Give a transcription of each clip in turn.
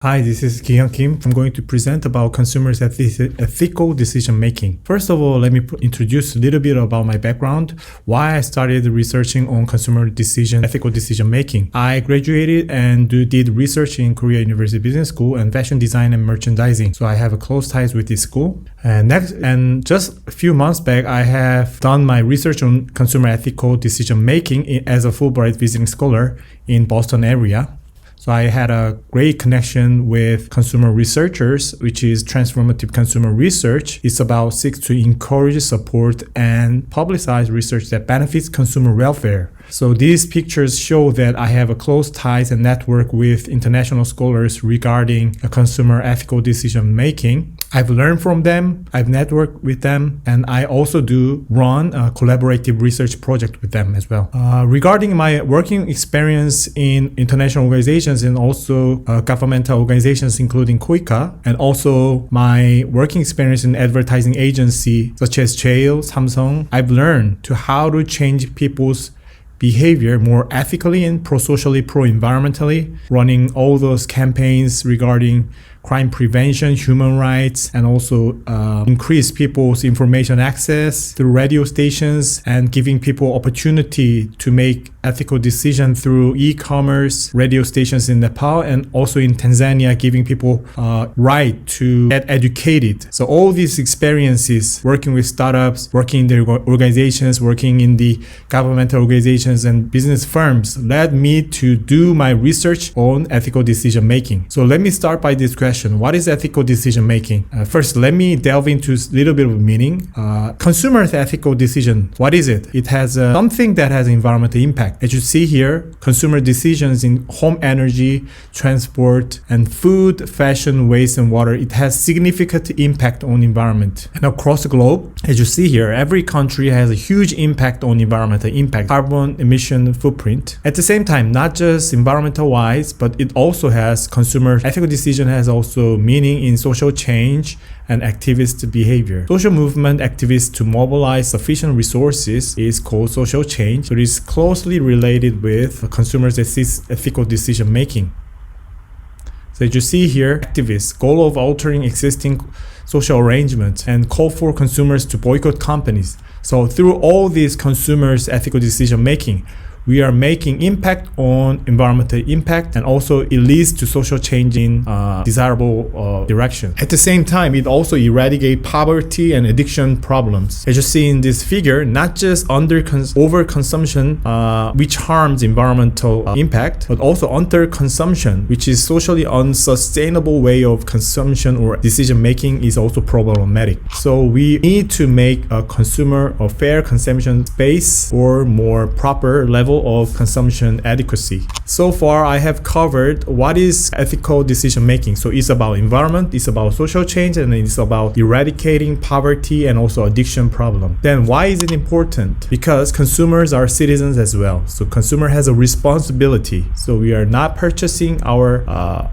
Hi, this is Ki-hyun Kim. I'm going to present about consumers' ethical decision making. First of all, let me introduce a little bit about my background, why I started researching on ethical decision making. I graduated and did research in Korea University Business School and fashion design and merchandising. So I have a close ties with this school. And just a few months back, I have done my research on consumer ethical decision making as a Fulbright visiting scholar in Boston area. So I had a great connection with consumer researchers, which is transformative consumer research. It's about seeks to encourage, support, and publicize research that benefits consumer welfare. So these pictures show that I have a close ties and network with international scholars regarding consumer ethical decision making. I've learned from them, I've networked with them, and I also do run a collaborative research project with them as well. Regarding my working experience in international organizations and also governmental organizations including KOICA, and also my working experience in advertising agency such as Jail, Samsung, I've learned to how to change people's behavior more ethically and pro-socially, pro-environmentally, running all those campaigns regarding crime prevention, human rights, and also increase people's information access through radio stations and giving people opportunity to make ethical decisions through e-commerce, radio stations in Nepal, and also in Tanzania, giving people right to get educated. So all these experiences, working with startups, working in their organizations, working in the governmental organizations and business firms, led me to do my research on ethical decision making. So let me start by this question. What is ethical decision making? First, let me delve into a little bit of meaning. Consumer's ethical decision, what is it? It has something that has environmental impact. As you see here, consumer decisions in home energy, transport, and food, fashion, waste, and water, it has significant impact on environment. And across the globe, as you see here, every country has a huge impact on environmental impact, carbon emission footprint. At the same time, not just environmental wise, but it also has consumer ethical decision has also meaning in social change and activist behavior. Social movement activists to mobilize sufficient resources is called social change. So it is closely related with consumers' ethical decision making. So as you see here, activists, goal of altering existing social arrangements and call for consumers to boycott companies. So through all these consumers' ethical decision making, we are making impact on environmental impact, and also it leads to social change in desirable direction. At the same time, it also eradicates poverty and addiction problems. As you see in this figure, not just overconsumption, which harms environmental impact, but also underconsumption, which is socially unsustainable way of consumption or decision making, is also problematic. So we need to make a consumer a fair consumption space or more proper level of consumption adequacy. So far, I have covered what is ethical decision making. So it's about environment, it's about social change, and it's about eradicating poverty and also addiction problem. Then why is it important? Because consumers are citizens as well. So consumer has a responsibility. So we are not purchasing our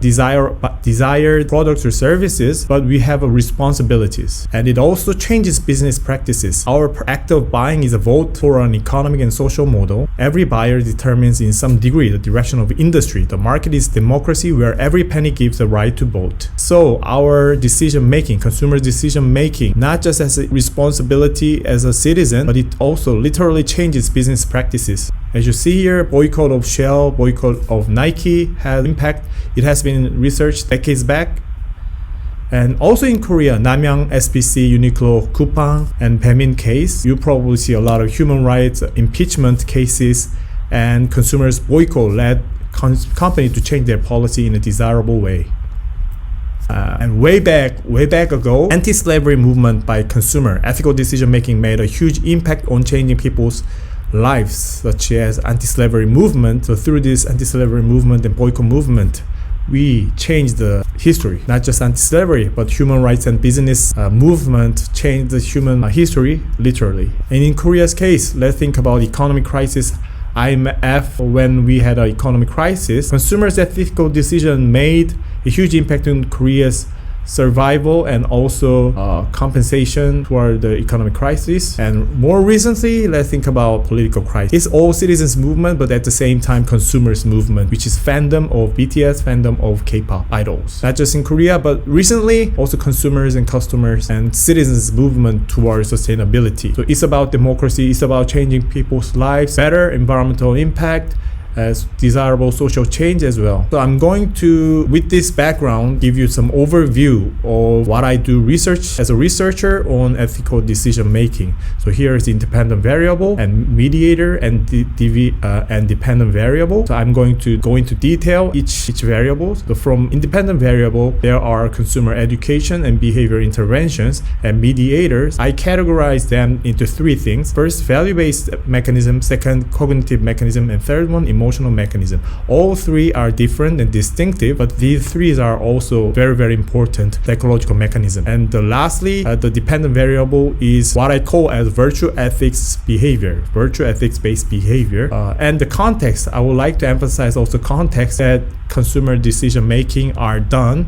desired products or services, but we have responsibilities. And it also changes business practices. Our act of buying is a vote for an economic and social model. Every buyer determines in some degree the direction of industry. The market is democracy where every penny gives the right to vote. So our decision making, consumer decision making, not just as a responsibility as a citizen, but it also literally changes business practices. As you see here, boycott of Shell, boycott of Nike has impact. It has been researched decades back. And also in Korea, Namyang, SPC, Uniqlo, Coupang, and Baemin case, you probably see a lot of human rights impeachment cases, and consumers boycott led company to change their policy in a desirable way. And way back ago, anti-slavery movement by consumer ethical decision making made a huge impact on changing people's lives, such as anti-slavery movement. So through this anti-slavery movement and boycott movement, we changed the history, not just anti-slavery, but human rights and business movement changed the human history literally. And in Korea's case, let's think about economic crisis. IMF, when we had an economic crisis, consumers' ethical decision made a huge impact on Korea's survival and also compensation toward the economic crisis. And more recently, let's think about political crisis. It's all citizens movement, but at the same time consumers movement, which is fandom of BTS, fandom of K-pop idols. Not just in Korea, but recently also consumers and customers and citizens movement towards sustainability. So it's about democracy, it's about changing people's lives, better environmental impact, as desirable social change as well. So I'm going to, with this background, give you some overview of what I do research as a researcher on ethical decision making. So here is independent variable and mediator and dependent variable. So I'm going to go into detail each variable. So from independent variable, there are consumer education and behavior interventions, and mediators. I categorize them into three things. First, value-based mechanism. Second, cognitive mechanism. And third one, emotional mechanism. All three are different and distinctive, but these three are also very, very important psychological mechanism. And lastly, the dependent variable is what I call as virtue ethics behavior, virtue ethics based behavior. And the context, I would like to emphasize also context that consumer decision making are done.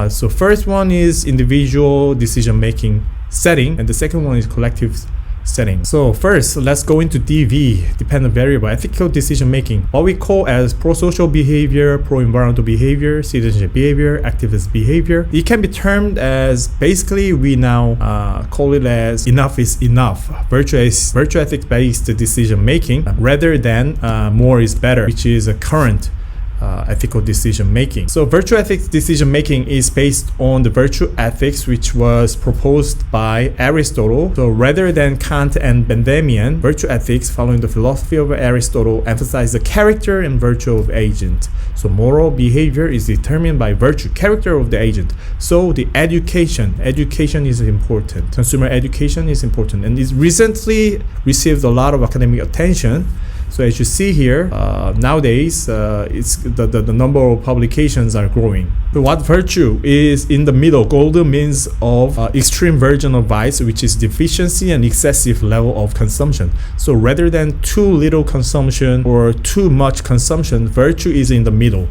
So first one is individual decision making setting, and the second one is collective setting. So first, let's go into DV, dependent variable, ethical decision making. What we call as prosocial behavior, pro-environmental behavior, citizenship behavior, activist behavior. It can be termed as, basically we now call it as enough is enough, virtue ethics based decision making, rather than more is better, which is a current ethical decision making. So virtue ethics decision making is based on the virtue ethics which was proposed by Aristotle. So rather than Kant and Benthamian, virtue ethics following the philosophy of Aristotle emphasize the character and virtue of agent. So moral behavior is determined by virtue, character of the agent. So the education is important. Consumer education is important, and it recently received a lot of academic attention. So as you see here, nowadays, it's the number of publications are growing. So what virtue is in the middle? Golden means of extreme version of vice, which is deficiency and excessive level of consumption. So rather than too little consumption or too much consumption, virtue is in the middle.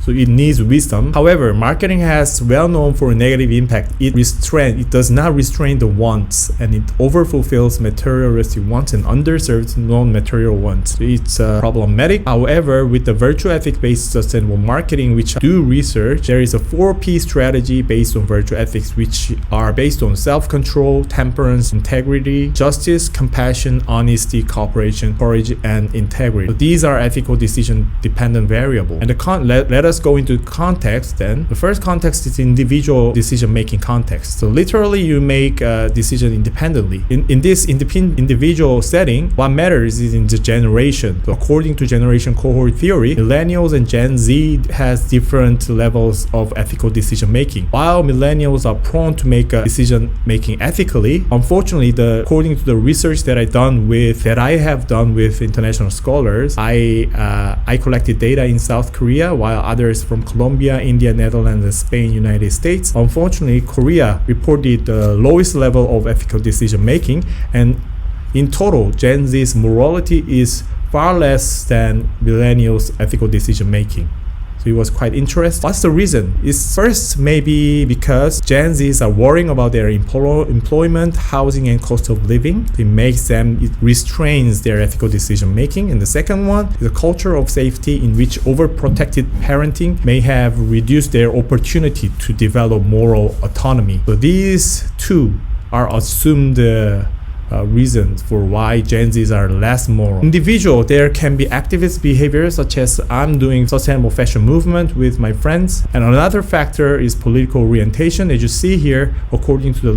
So it needs wisdom. However, marketing has well known for a negative impact. It does not restrain the wants, and it overfulfills materialistic wants and underserves non-material wants. So it's problematic. However, with the virtue ethic-based sustainable marketing, which I do research, there is a 4P strategy based on virtue ethics, which are based on self-control, temperance, integrity, justice, compassion, honesty, cooperation, courage, and integrity. So these are ethical decision-dependent variables. And let us go into context then. The first context is individual decision-making context. So literally you make a decision independently. In this individual setting, what matters is in the generation. So according to generation cohort theory, millennials and Gen Z has different levels of ethical decision-making. While millennials are prone to make a decision-making ethically, unfortunately, according to the research that I have done with international scholars, I collected data in South Korea, while others from Colombia, India, Netherlands, and Spain, United States. Unfortunately, Korea reported the lowest level of ethical decision making, and in total, Gen Z's morality is far less than millennials' ethical decision making. So it was quite interesting. What's the reason? It's first maybe because Gen Zs are worrying about their employment, housing, and cost of living. It restrains their ethical decision making. And the second one is the culture of safety, in which overprotected parenting may have reduced their opportunity to develop moral autonomy. So these two are assumed reasons for why Gen Zs are less moral. Individual, there can be activist behavior, such as I'm doing sustainable fashion movement with my friends. And another factor is political orientation. As you see here, according to the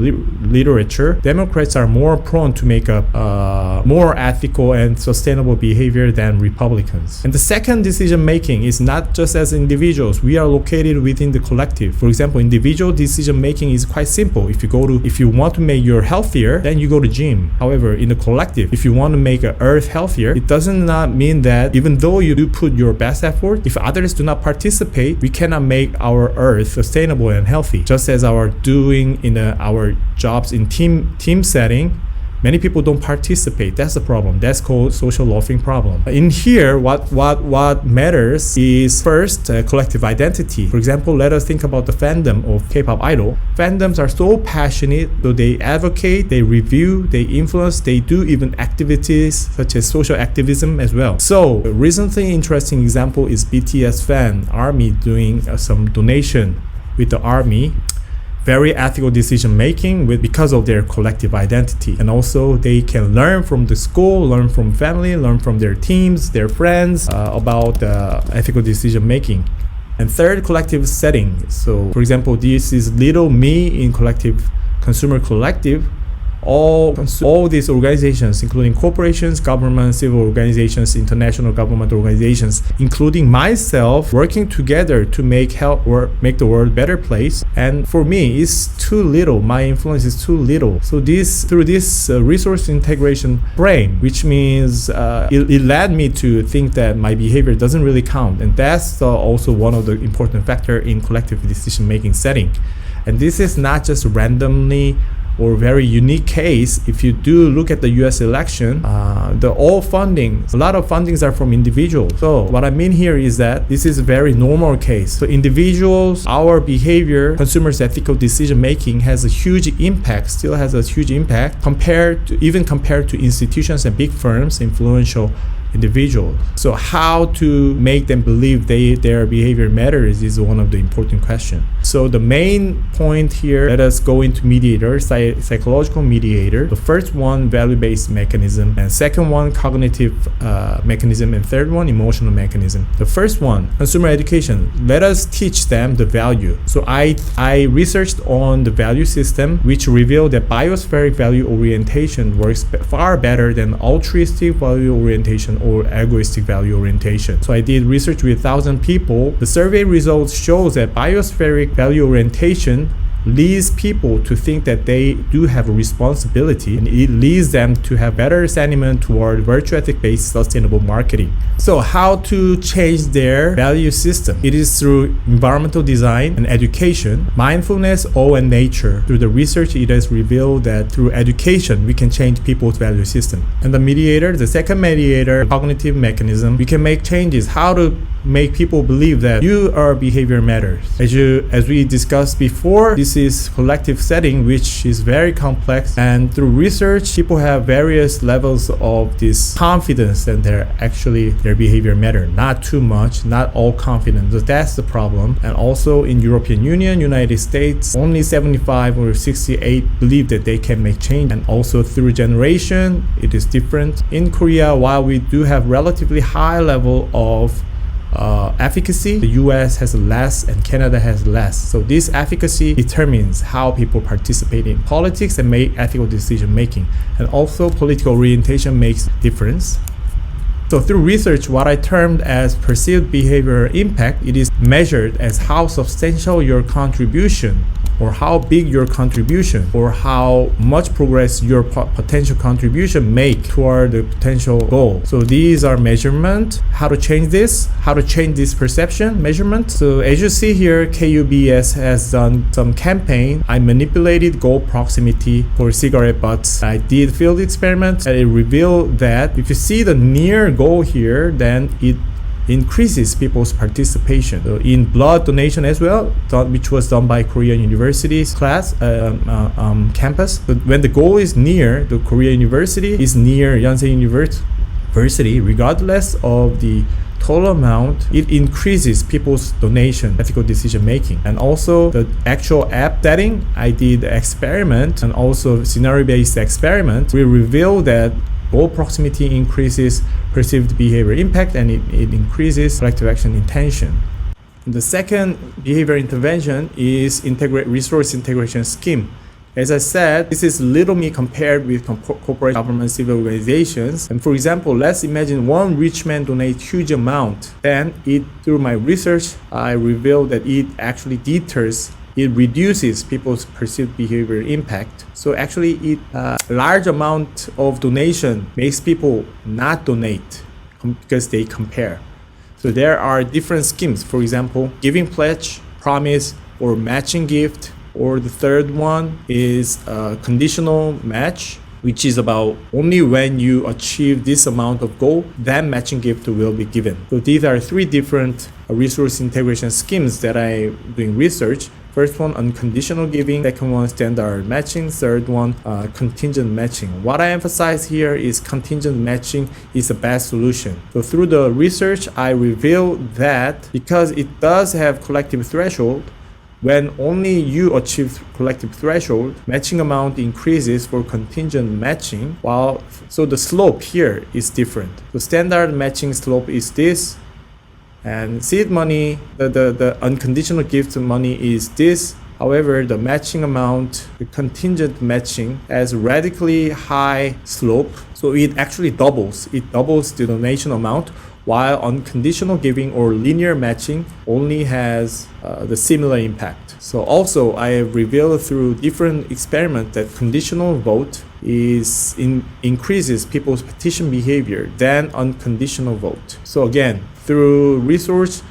literature, Democrats are more prone to make a more ethical and sustainable behavior than Republicans. And the second decision making is not just as individuals. We are located within the collective. For example, individual decision making is quite simple. If you want to make your healthier, then you go to gym. However, in the collective, if you want to make Earth healthier, it does not mean that even though you do put your best effort, if others do not participate, we cannot make our Earth sustainable and healthy. Just as our doing in our jobs in team setting Many people don't participate. That's the problem. That's called social loafing problem. In here, what matters is first collective identity. For example, let us think about the fandom of K-pop idol. Fandoms are so passionate, so they advocate, they review, they influence, they do even activities such as social activism as well. So a recently interesting example is BTS fan ARMY doing some donation with the ARMY. Very ethical decision making because of their collective identity, and also they can learn from the school, learn from family, learn from their teams, their friends about ethical decision making. And third, collective setting. So for example, this is Little Me in collective consumer collective. All these organizations, including corporations, government, civil organizations, international government organizations, including myself, working together to make the world a better place. And for me, it's too little. My influence is too little. So through this resource integration frame, which means it led me to think that my behavior doesn't really count. And that's also one of the important factors in collective decision-making setting. And this is not just randomly or very unique case. If you do look at the US election, a lot of fundings are from individuals. So what I mean here is that this is a very normal case. So individuals, our behavior, consumers' ethical decision making has a huge impact, still has a huge impact compared to institutions and big firms, influential individuals. So how to make them believe their behavior matters is one of the important questions. So the main point here, let us go into mediator, psychological mediator. The first one, value-based mechanism, and second one, cognitive mechanism, and third one, emotional mechanism. The first one, consumer education. Let us teach them the value. So I researched on the value system, which revealed that biospheric value orientation works far better than altruistic value orientation or egoistic value orientation. So I did research with 1,000 people. The survey results shows that biospheric value orientation leads people to think that they do have a responsibility, and it leads them to have better sentiment toward virtue ethic-based sustainable marketing. So how to change their value system? It is through environmental design and education, mindfulness, awe, and nature. Through the research, it has revealed that through education, we can change people's value system. And the second mediator, cognitive mechanism, we can make changes. How to make people believe that your behavior matters. As we discussed before, this is collective setting, which is very complex, and through research, people have various levels of this confidence that their behavior matter. Not too much, not all confident. So that's the problem. And also in European Union, United States, only 75 or 68 believe that they can make change. And also through generation, it is different. In Korea, while we do have relatively high level of efficacy, the US has less and Canada has less. So this efficacy determines how people participate in politics and make ethical decision making. And also political orientation makes difference. So through research, what I termed as perceived behavioral impact, it is measured as how substantial your contribution, or how big your contribution, or how much progress your potential contribution make toward the potential goal. So these are measurement. How to change this perception measurement. So as you see here, KUBS has done some campaign. I manipulated goal proximity for cigarette butts. I did field experiment, and it revealed that if you see the near goal here, then it increases people's participation. So in blood donation as well, which was done by Korean University's campus. But when the goal is near, the Korean University is near Yonsei University, regardless of the total amount, it increases people's donation, ethical decision making. And also the actual app setting, I did experiment and also scenario-based experiment. We revealed that goal proximity increases perceived behavior impact, and it increases collective action intention. The second behavior intervention is resource integration scheme. As I said, this is little me compared with corporate, government, civil organizations. And for example, let's imagine one rich man donates huge amount. Then through my research, I revealed that it actually it reduces people's perceived behavior impact. So actually, large amount of donation makes people not donate because they compare. So there are different schemes. For example, giving pledge, promise, or matching gift. Or the third one is conditional match, which is about only when you achieve this amount of goal, then matching gift will be given. So these are three different resource integration schemes that I'm doing research. First one, unconditional giving. Second one, standard matching. Third one, contingent matching. What I emphasize here is contingent matching is the best solution. So through the research, I revealed that because it does have collective threshold, when only you achieve collective threshold, matching amount increases for contingent matching, so the slope here is different. The standard matching slope is this, and seed money, the unconditional gift money is this. However, the matching amount, the contingent matching has radically high slope, so it actually doubles. It doubles the donation amount, while unconditional giving or linear matching only has the similar impact. So also, I have revealed through different experiments that conditional vote increases people's petition behavior than unconditional vote. So again, through resource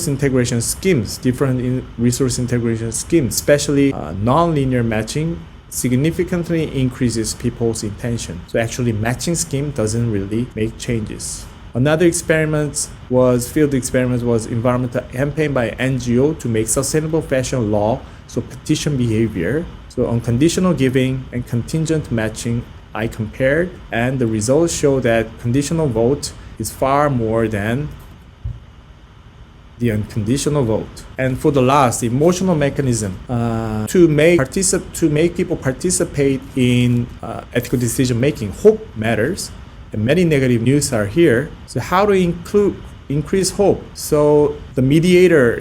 integration schemes, different resource integration schemes, especially non-linear matching, significantly increases people's intention. So actually, matching scheme doesn't really make changes. Another field experiment was environmental campaign by NGO to make sustainable fashion law, so petition behavior. So unconditional giving and contingent matching I compared, and the results show that conditional vote is far more than the unconditional vote. And for the last, emotional mechanism to make people participate in ethical decision making. Hope matters, and many negative news are here. So how to increase hope? So the mediator,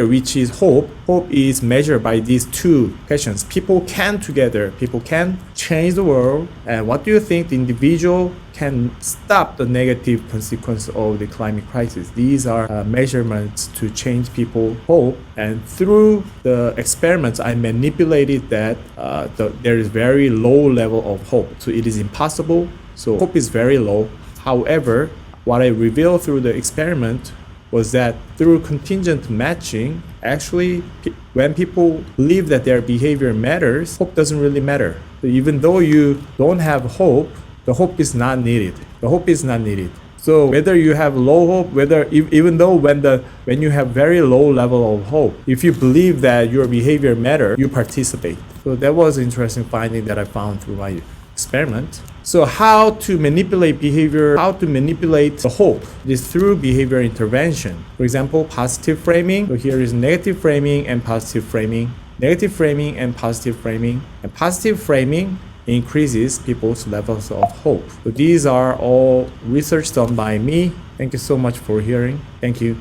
which is hope. Hope is measured by these two questions. People can change the world. And what do you think the individual can stop the negative consequence of the climate crisis? These are measurements to change people's hope. And through the experiments, I manipulated that there is very low level of hope. So it is impossible. So hope is very low. However, what I revealed through the experiment was that through contingent matching, actually, when people believe that their behavior matters, hope doesn't really matter. So even though you don't have hope, the hope is not needed. So whether you have low hope, even though when you have very low level of hope, if you believe that your behavior matters, you participate. So that was an interesting finding that I found through my experiment. So how to manipulate behavior, how to manipulate the hope is through behavior intervention. For example, positive framing. So here is negative framing and positive framing. Negative framing and positive framing. And positive framing increases people's levels of hope. So these are all research done by me. Thank you so much for hearing. Thank you.